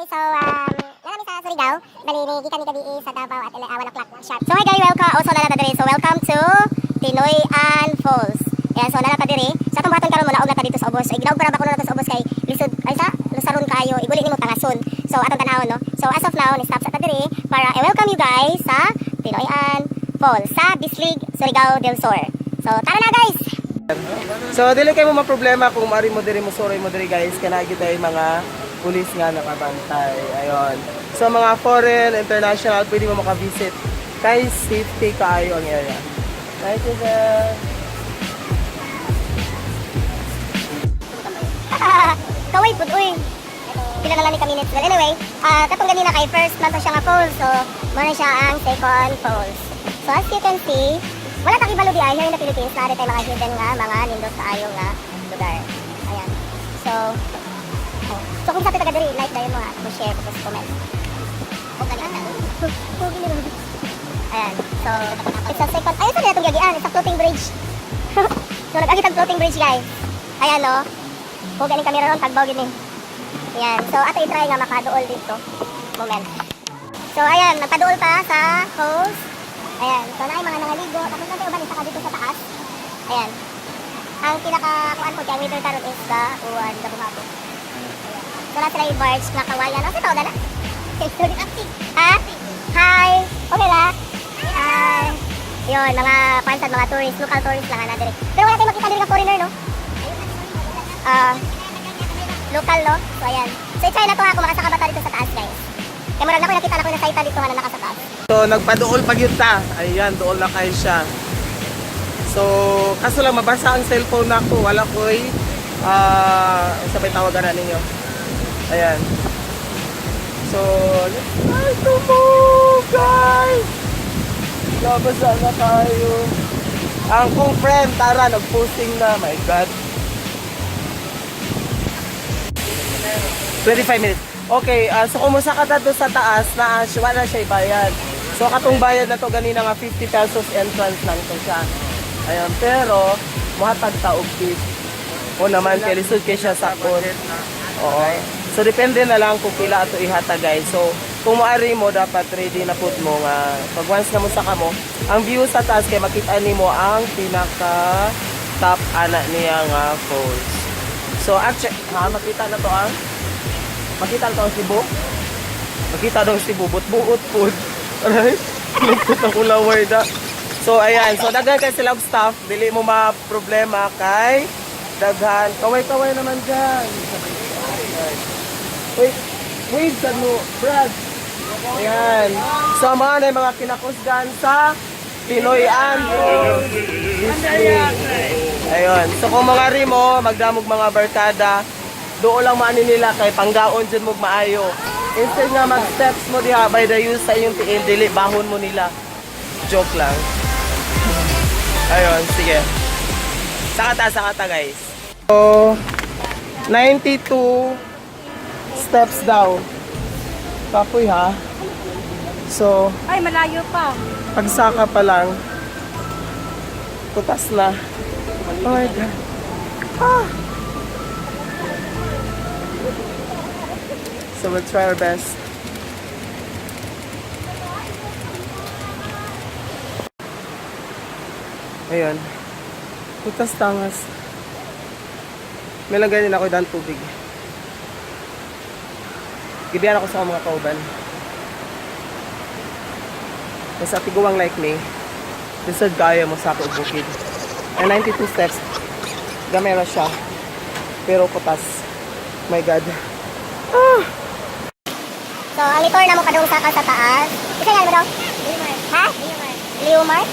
nami sa Surigao. Bali ni gikan ni kadi sa Davao at 1 o'clock sharp. So hi guys, welcome. Also nalata diri. So welcome to Tinoy-an Falls. Ayan, so nalata diri. Sa atong buhaton karon mo naog na ta dito sa ubos. So ignaog para ba kuno nato sa ubos kay lisod ay sa lusaron kayo. Iguli nimo tangason. So atong tanawon no. So as of now, ni stop sa ta diri para i-welcome you guys sa Tinoy-an Falls sa District Surigao del Sur. So tara na guys. So dili kay mo maproblema kung mari mo diri mo suroy mo diri guys kana gyud ay mga pulis nga nakabantay. Ayon. So mga foreign, international pwede mo maka-visit kay safety kaayo ang area. Thank you sir. Kaway pud uy. Pila na lang ni ka minutes. Well, anyway, katong ganina kay first man to siya nga falls. So mo na siya ang second falls. So as you can see, wala ta ibalo di ay here in the Philippines na tay mga hidden nga mga nindot kaayo nga lugar. Ayan. So kung sa taga diri like dayon mo ha, mo share tapos comment. Ayan. So it's a second. Ayun sa itong gagian, it's a floating bridge. So nag-agit ang floating bridge guys. Ayan no. Kung galing kami ron tagbaw gini. Ayan. So ato i-try nga makaduol dito. Moment. So ayan, napaduol pa sa host. Ayan, so na mga nangaligo, tapos natin uban isa ka dito sa taas. Ayan. Ang pinaka-kuan ko dyan, meter karon is the uwan, the bumabo. Ayan. So na sila yung barge na kawayan. Ano, sito, dala? Ha? Hi! Okay la? Hi! Yun, mga pansan, mga tourists, local tourists lang na direct. Pero wala tayong makita direct ng foreigner, no? Local, no? So ayan. So i-try na to ha, kung makasakabata dito sa taas, guys. Kaya marag na ko nakita na ko yung nasaita dito nga na naka sa taas. So nagpaduol pag yun ta. Ayan, duol na kayo siya. So kaso lang mabasa ang cellphone nako, wala ko'y sabay tawagan na ninyo. Ayan. So let's try to move guys. Nabasa na tayo. Ang kong friend Tara nag-posting na, my god. 25 minutes. Okay, so kumusta ka doon sa taas na wala siya ibayad. So katong bayad na to ganina nga 50 pesos entrance lang to siya. Ayan, pero muhatag ta og tip. O naman kay lisod kay siya sa kon. Oo. So depende na lang kung pila ato ihata guys. So kung moari mo dapat ready na pud mo nga pag once na mo sa kamo, ang view sa taas kay makita nimo ang pinaka top ana niya nga falls. So actually, makita na to ang makita na to ang Cebu. Makita daw Cebu, buot food. Alright? Nagput ang kulaway da. So ayan, so daghan kay sila og staff, dili mo ma-problema kay daghan. Kaway-kaway naman dyan. Wait, no, Brad. Ayan. So mga kinakusgan sa Tinoy-an Falls. Ayun. So kung mga rimo, magdamog mga barkada, doon lang maani nila kay panggaon dyan mo maayo. Instead nga mag-steps mo diha by the use sa iyong tiil, dili bahon mo nila. Joke lang. Ayun, sige. Sakata guys. So, 92 steps daw. Kapoy ha. So, ay malayo pa. pagsaka pa lang, tutas na. Oh my God. Ah! So we'll try our best. Ayun. Putas tangas. May lagay din ako daan tubig. Gibiyan ako sa mga kauban. Nasa tiguang like me, lisod kaya mo sa ako bukid. Ay 92 steps. Gamera siya. Pero putas. My God. Ah! So, ang litor na mo kadung sa taas. Isa yan mo daw? Leomar. Ha? Leomar. Leomar?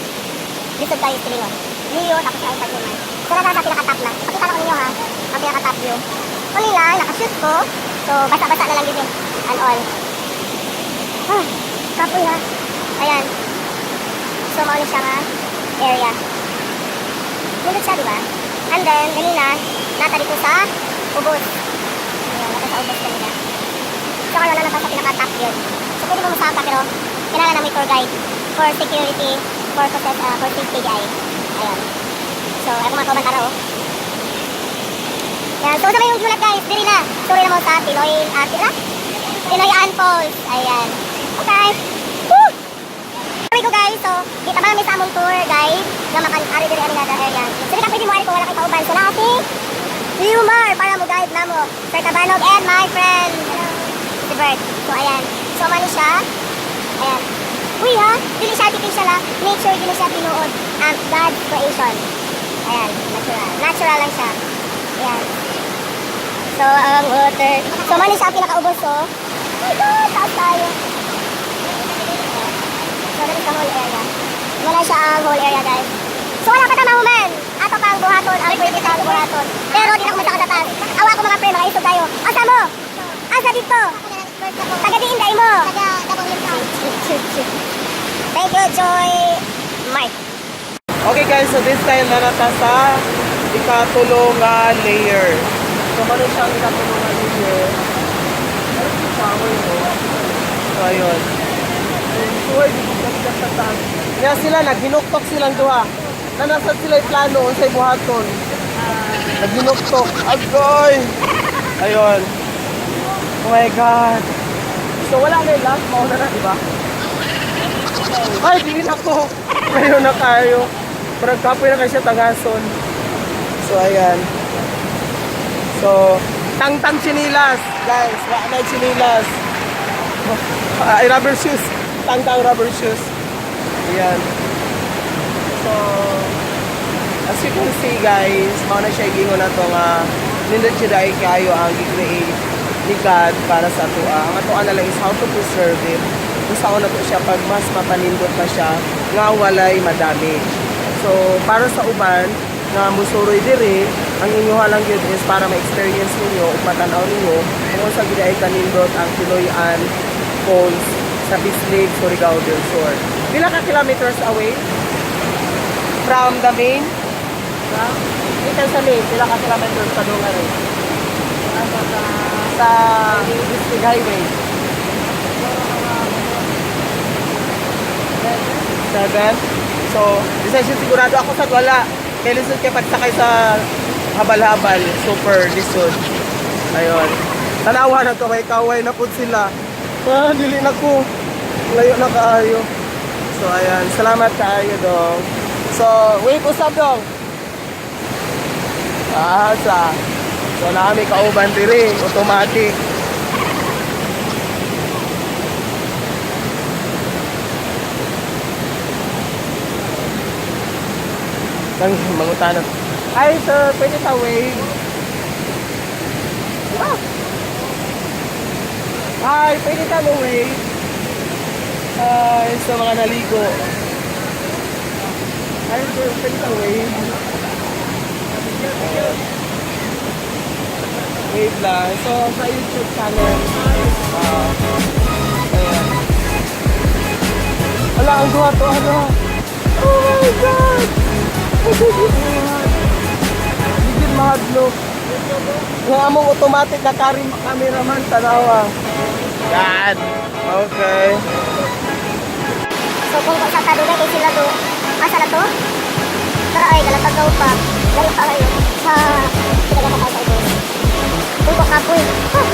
Lisod kayo silingon. Leo, tapos ay sa Leomar. So, nasa sa pinaka-top na. Pakita ko ninyo ha. Ang pinaka-top view. Kung nila, nakashoot ko. So, basa-basa na lang yun and all. Ah, kapoy ha. Ayan. So, mauni siya nga area. Nindot siya, diba? And then, ganina, nata dito sa ubos. Ayan, nata sa ubos kanina. So kayo na sa pinaka-top yun. So pwede mo masaka pero kailangan na may tour guide for security purposes, for safety guide. Ayan. So ako mga kauban tara oh. Ayan. So sa may yung gulat guys, diri na. Sorry na mo sa Pinoy Atira. Pinoyan Falls. Ayan. Okay. Woo! Kami ko guys, so kita ba namin sa among tour guide na makan-ari diri ang nada area. So di ka pwede mo ari kung wala kay kauban. So na si Liumar para mo guide na mo. Sir Tabanog and my friend. Si Bert. So ayan. So mani siya. Ayan. Uy ha, dili siya artificial ha. Nature dili siya tinuod. God's creation. Ayan, natural. Natural lang siya. Ayan. So, ang water. So, mani siya ang pinakaubos, oh. Oh my God, taas tayo. So, dito sa whole area. Wala siya ang whole area, guys. So, wala pa tama man. Ato pang buhaton, ang pwede sa buhaton. Pero, di na ko masakot atas. Awa ko mga friend, mga isog tayo. Asa mo? Asa dito? Taga-diin dahil mo. Thank you, Joy. Mike. Okay guys, so this time na nata sa ikatulong nga layer. So ano siyang ikatulong nga layer? Ano yung power mo? So ayun. So sa taas. Kaya sila, naghinuktok silang duha. Nanasad sila yung plano sa buhaton. Naghinuktok. Agoy! Ayun. Oh my God. So wala na yung last. Mauna na, diba? Ay, bilin ako. Ngayon na tayo. Parang kapoy na kayo siya tagason. So, ayan. So, tang-tang chinilas. Guys, wala na yung chinilas. Rubber shoes. Tang-tang rubber shoes. Ayan. So, as you can see guys, mauna siya gingon na ito nga nindot siya dahil kayo ang i-create ni God para sa atua. Ang atua na lang is how to preserve it. Kung saan na to siya pag mas mapanindot pa siya nga walay madamage. So, para sa uban nga musuroy diri, ang inyo lang yun is para ma-experience ninyo at matanaw ninyo kung sa gila ay kanindot ang Pinoyan Falls sa Bislig, Surigao del Sur. Pila ka kilometers away from the main? Ikan sa main, pila ka kilometers sa doon rin? Sa Bislig Highway. 7. So, isa siya sigurado ako sa wala. Kaya lisod kayo pagsakay sa habal-habal. Super lisod. Ayun. Tanawa na to, may kaway na po sila. Dili na ko. Layo na kaayo. So, ayan. Salamat kaayo dong. So, wait, usap dong. So, naami kauban diri. Automatic. Nang mangutanap. Ay, sir, pwede sa wave. Ah! Ay, pwede ka mo wave. Ay, sa mga naligo. Ay, sir, pwede sa wave. Wave lang. So, sa YouTube channel. Ayan. Ala, ang duha to, ano? Oh my God! Higit mahadlok. Yung among automatic na cameraman, tanawa. God. Okay. So kung sa kadugay kay sila to, asa na to? Pero ay, galatagaw pa. Galit pa kayo. Sa pinagkakatay sa ito. Uy, kapoy. Ha!